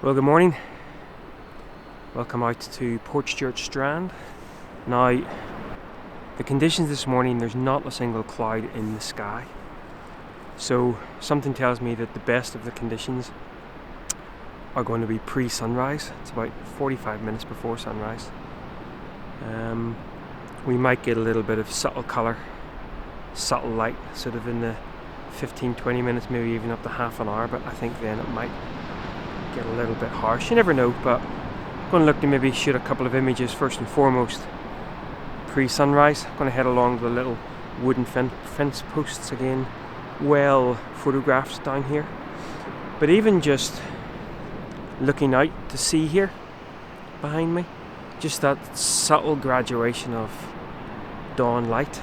Well, good morning. Welcome out to Portstewart Strand. Now, the conditions this morning, there's not a single cloud in the sky. So something tells me that the best of the conditions are going to be pre-sunrise. It's about 45 minutes before sunrise. We might get a little bit of subtle colour, subtle light, sort of in the 15-20 minutes, maybe even up to half an hour, but I think then it might get a little bit harsh. You never know, but I'm going to look to maybe shoot a couple of images first and foremost pre-sunrise. I'm going to head along the little wooden fence posts again, well photographed down here. But even just looking out to sea here behind me, just that subtle graduation of dawn light.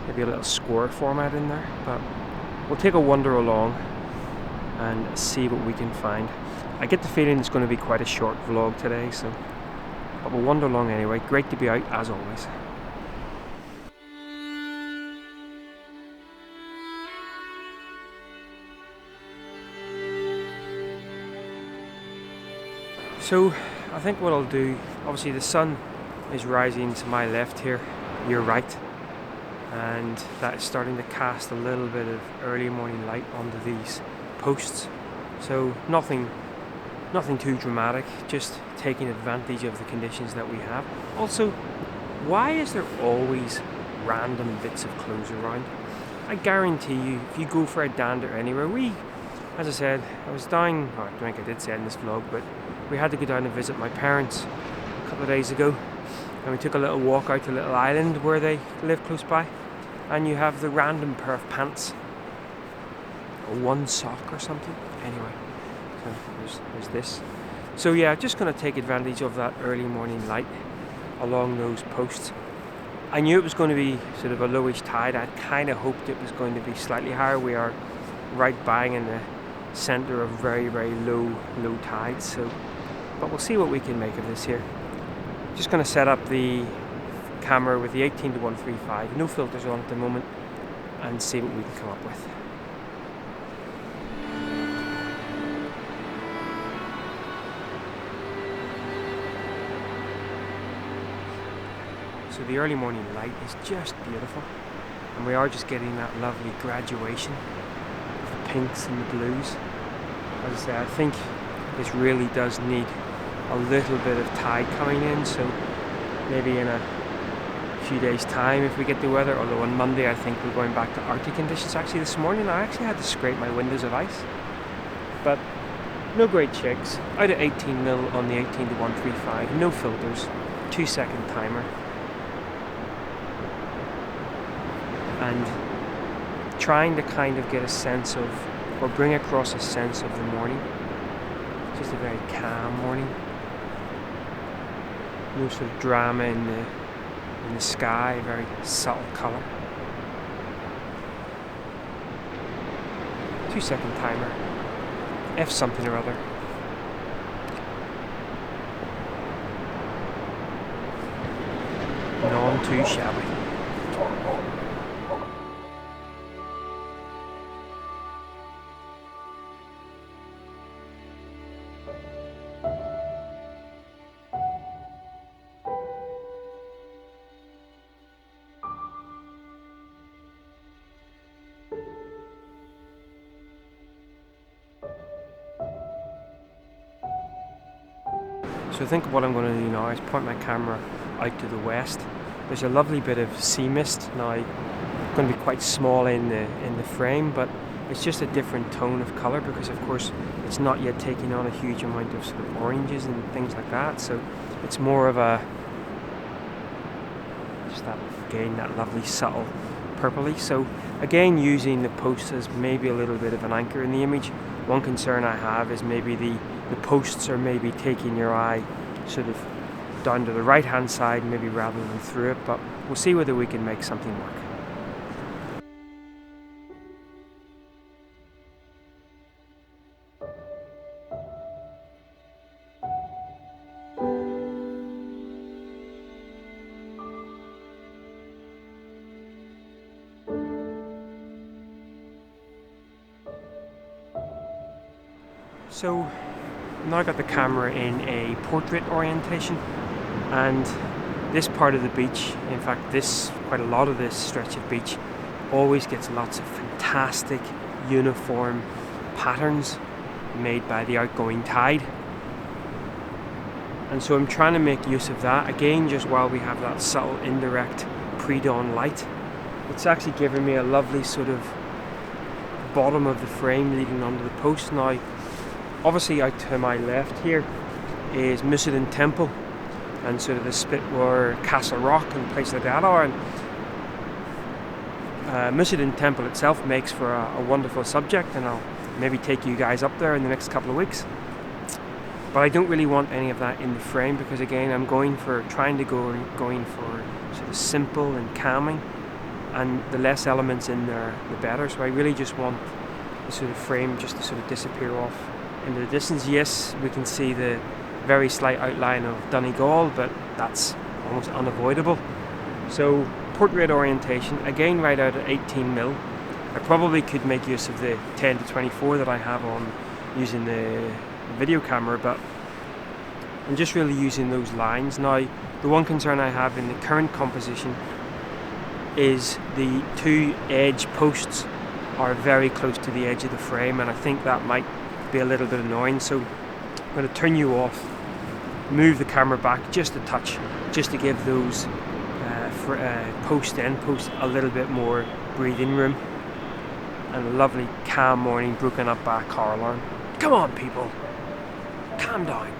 Maybe a little square format in there, but we'll take a wander along and see what we can find. I get the feeling it's going to be quite a short vlog today, but we'll wander along anyway. Great to be out as always. So I think what I'll do, obviously the sun is rising to my left here, your right, and that is starting to cast a little bit of early morning light onto these posts. So nothing too dramatic, just taking advantage of the conditions that we have. Also, why is there always random bits of clothes around? I guarantee you, if you go for a dander anywhere, as I said, I was down, I don't think I did say in this vlog, but we had to go down and visit my parents a couple of days ago, and we took a little walk out to a little island where they live close by, and you have the random pair of pants, or one sock or something. Anyway, so there's this. So yeah, just going to take advantage of that early morning light along those posts. I knew it was going to be sort of a lowish tide. I kind of hoped it was going to be slightly higher. We are right bang in the centre of very, very low tide. So, but we'll see what we can make of this here. Just going to set up the camera with the 18-135, no filters on at the moment, and see what we can come up with. So the early morning light is just beautiful, and we are just getting that lovely graduation of the pinks and the blues. As I say, I think this really does need a little bit of tide coming in, so maybe in a few days time if we get the weather, although on Monday I think we're going back to Arctic conditions. Actually this morning I actually had to scrape my windows of ice, but no great shakes. Out at 18mm on the 18-135, no filters, 2-second timer, and trying to kind of get a sense of, or bring across a sense of the morning. Just a very calm morning. No sort of drama in the sky, very subtle colour. 2-second timer. F something or other. None too shabby. So I think what I'm going to do now is point my camera out to the west. There's a lovely bit of sea mist now. It's going to be quite small in the frame, but it's just a different tone of colour because of course it's not yet taking on a huge amount of sort of oranges and things like that. So it's more of a just that, again, that lovely subtle purpley. So again, using the posts as maybe a little bit of an anchor in the image. One concern I have is maybe the posts are maybe taking your eye sort of down to the right hand side maybe rather than through it, but we'll see whether we can make something work. So now I got the camera in a portrait orientation, and this part of the beach, in fact quite a lot of this stretch of beach, always gets lots of fantastic uniform patterns made by the outgoing tide. And so I'm trying to make use of that, again just while we have that subtle indirect pre-dawn light. It's actually giving me a lovely sort of bottom of the frame leading onto the post. Now obviously out to my left here is Musadin Temple and sort of the spit where Castle Rock and places like that are, and Musadin Temple itself makes for a wonderful subject, and I'll maybe take you guys up there in the next couple of weeks. But I don't really want any of that in the frame, because again I'm going for sort of simple and calming, and the less elements in there the better. So I really just want the sort of frame just to sort of disappear off into the distance. Yes, we can see the very slight outline of Donegal, but that's almost unavoidable. So portrait orientation, again right out at 18mm. I probably could make use of the 10 to 24 that I have on using the video camera, but I'm just really using those lines. Now the one concern I have in the current composition is the two edge posts are very close to the edge of the frame, and I think that might be a little bit annoying. So I'm going to turn you off, move the camera back just a touch, just to give those end posts a little bit more breathing room. And a lovely calm morning broken up by a car alarm. Come on people, calm down.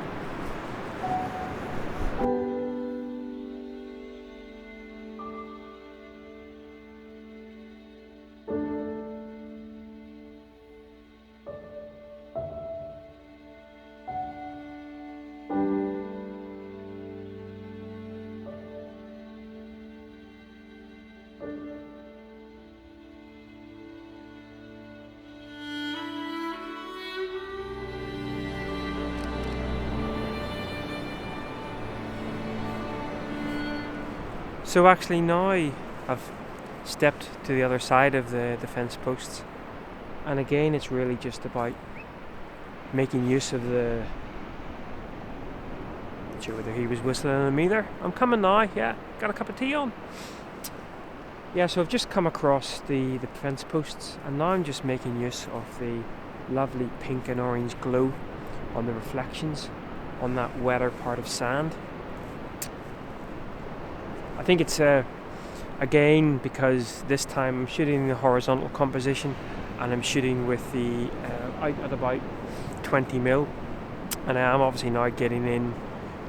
So actually now I've stepped to the other side of the fence posts, and again it's really just about making use of the... Not sure whether he was whistling at me there. I'm coming now, yeah, got a cup of tea on. Yeah, so I've just come across the fence posts, and now I'm just making use of the lovely pink and orange glow on the reflections on that wetter part of sand. I think it's again because this time I'm shooting the horizontal composition, and I'm shooting with the out at about 20mm, and I am obviously now getting in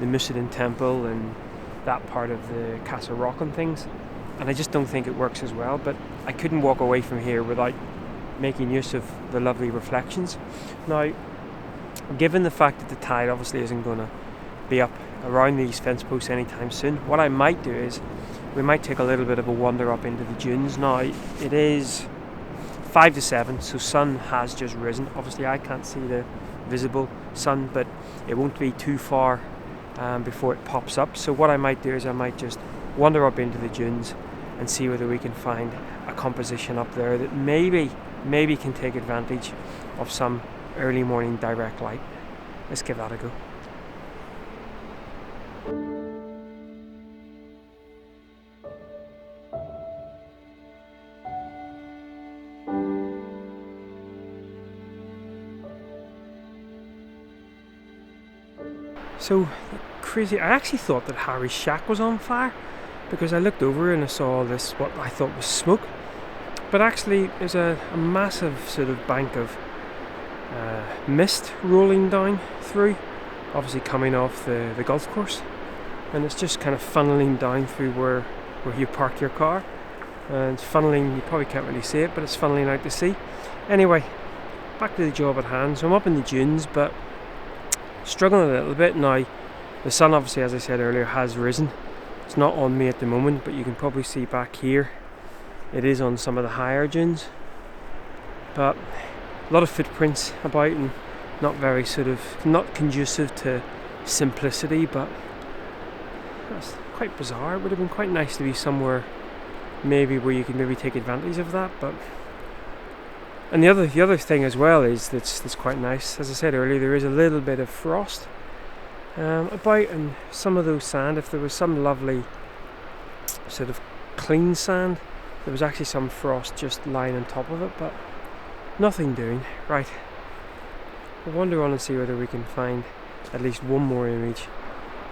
the Musadin Temple and that part of the Castle Rock and things, and I just don't think it works as well. But I couldn't walk away from here without making use of the lovely reflections. Now, given the fact that the tide obviously isn't going to be up around these fence posts anytime soon, what I might do is we might take a little bit of a wander up into the dunes. Now it is 5 to 7, so sun has just risen. Obviously I can't see the visible sun, but it won't be too far before it pops up. So what I might do is I might just wander up into the dunes and see whether we can find a composition up there that maybe can take advantage of some early morning direct light. Let's give that a go. So crazy, I actually thought that Harry's shack was on fire, because I looked over and I saw this, what I thought was smoke, but actually there's a massive sort of bank of mist rolling down through, obviously coming off the golf course, and it's just kind of funneling down through where you park your car, and it's funneling, you probably can't really see it, but it's funneling out to sea. Anyway, back to the job at hand. So I'm up in the dunes, but struggling a little bit now. The sun obviously, as I said earlier, has risen. It's not on me at the moment, but you can probably see back here it is on some of the higher dunes, but a lot of footprints about and not very not conducive to simplicity, but that's quite bizarre. It would have been quite nice to be somewhere maybe where you could maybe take advantage of that, but And the other thing as well is that's quite nice. As I said earlier, there is a little bit of frost about, and some of those sand, if there was some lovely sort of clean sand, there was actually some frost just lying on top of it, but nothing doing. Right, we'll wander on and see whether we can find at least one more image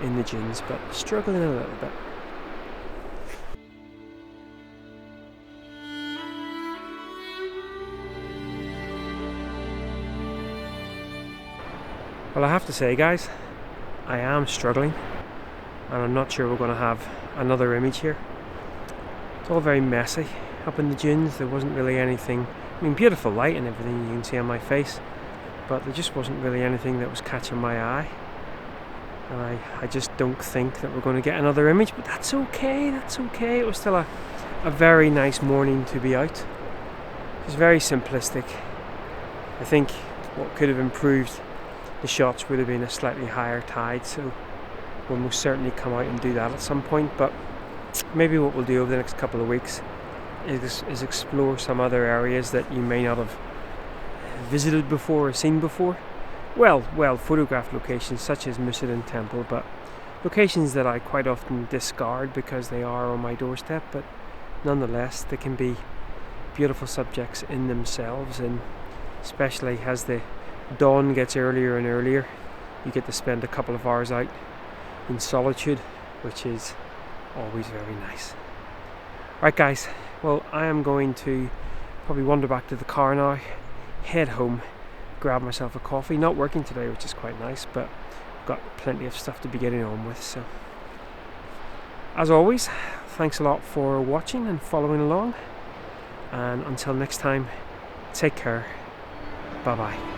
in the dunes, but struggling a little bit. Well, I have to say, guys, I am struggling, and I'm not sure we're going to have another image here. It's all very messy up in the dunes. There wasn't really anything, I mean, beautiful light and everything you can see on my face, but there just wasn't really anything that was catching my eye. And I just don't think that we're going to get another image, but that's okay, that's okay. It was still a very nice morning to be out. It was very simplistic. I think what could have improved the shots would have been a slightly higher tide, so we'll most certainly come out and do that at some point. But maybe what we'll do over the next couple of weeks is explore some other areas that you may not have visited before or seen before. Well, photographed locations such as Musadin Temple, but locations that I quite often discard because they are on my doorstep, but nonetheless they can be beautiful subjects in themselves. And especially as the dawn gets earlier and earlier, you get to spend a couple of hours out in solitude, which is always very nice. Right, guys, well, I am going to probably wander back to the car now, head home, grab myself a coffee. Not working today, which is quite nice, but I've got plenty of stuff to be getting on with. So as always, thanks a lot for watching and following along, and until next time, take care. Bye bye.